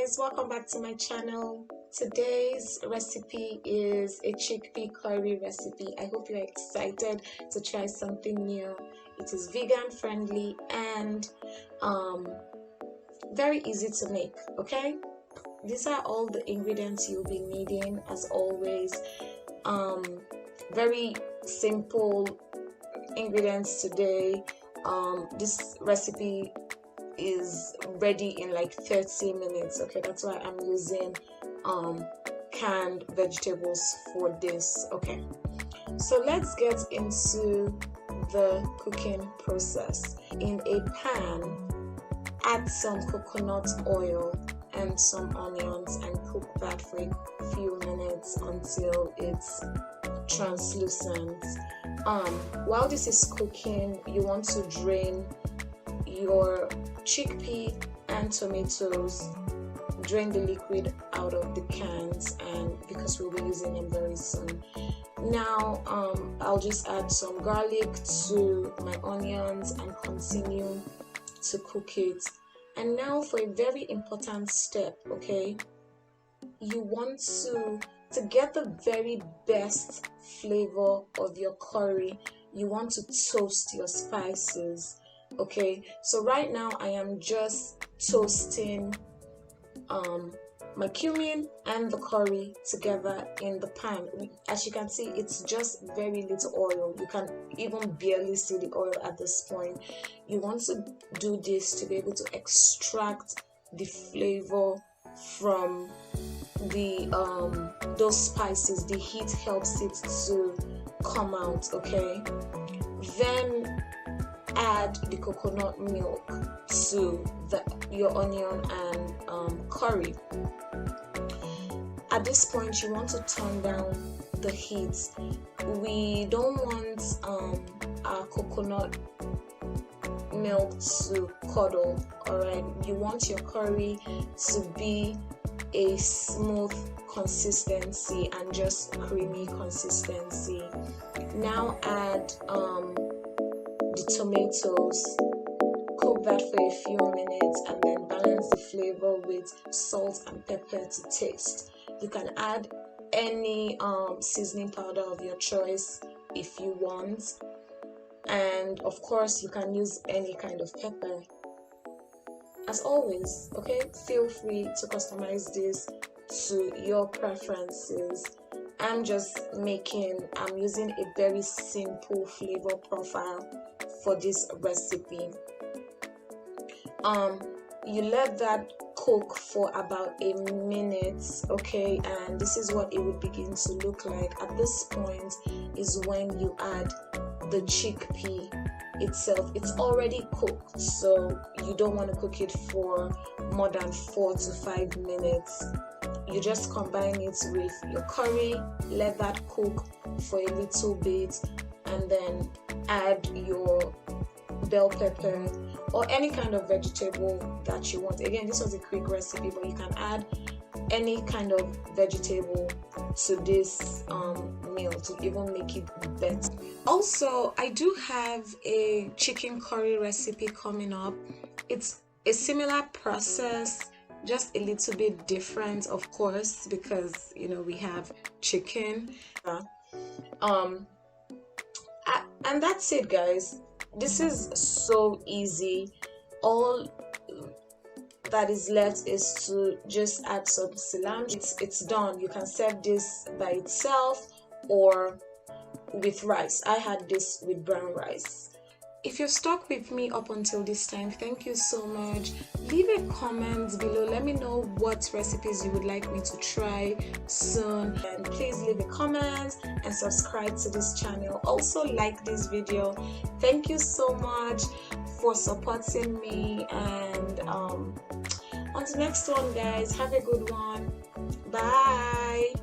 guys, welcome back to my channel. Today's recipe is a chickpea curry recipe. I hope you're excited to try something new. It is vegan friendly and very easy to make. Okay, these are all the ingredients you'll be needing as always. Very simple ingredients today. This recipe is ready in like 30 minutes. Okay, that's why I'm using canned vegetables for this. Okay, so let's get into the cooking process. In a pan, add some coconut oil and some onions and cook that for a few minutes until it's translucent. While this is cooking, you want to drain your chickpea and tomatoes, drain the liquid out of the cans, and because we'll be using them very soon. Now I'll just add some garlic to my onions and continue to cook it. And now for a very important step, okay, you want to get the very best flavor of your curry, you want to toast your spices. Okay, so right now I am just toasting my cumin and the curry together in the pan. As you can see, it's just very little oil. You can even barely see the oil at this point. You want to do this to be able to extract the flavor from the those spices. The heat helps it to come out. Okay, then add the coconut milk to your onion and curry. At this point, you want to turn down the heat. We don't want our coconut milk to curdle. Alright, you want your curry to be a smooth consistency and just creamy consistency. Now add the tomatoes, cook that for a few minutes, and then balance the flavor with salt and pepper to taste. You can add any seasoning powder of your choice if you want, and of course you can use any kind of pepper as always. Okay, feel free to customize this to your preferences. I'm using a very simple flavor profile for this recipe. You let that cook for about a minute, okay, and this is what it would begin to look like. At this point is when you add the chickpea itself. It's already cooked, so you don't want to cook it for more than 4 to 5 minutes. You just combine it with your curry, let that cook for a little bit, and then add your bell pepper or any kind of vegetable that you want. Again, this was a quick recipe, but you can add any kind of vegetable to this meal to even make it better. Also, I do have a chicken curry recipe coming up. It's a similar process, just a little bit different, of course, because you know we have chicken. And that's it, guys. This is so easy. All that is left is to just add some cilantro. It's done. You can serve this by itself or with rice. I had this with brown rice. If you've stuck with me up until this time, thank you so much. Leave a comment below. Let me know what recipes you would like me to try soon. And please leave a comment and subscribe to this channel. Also like this video. Thank you so much for supporting me. And on to the next one, guys. Have a good one. Bye.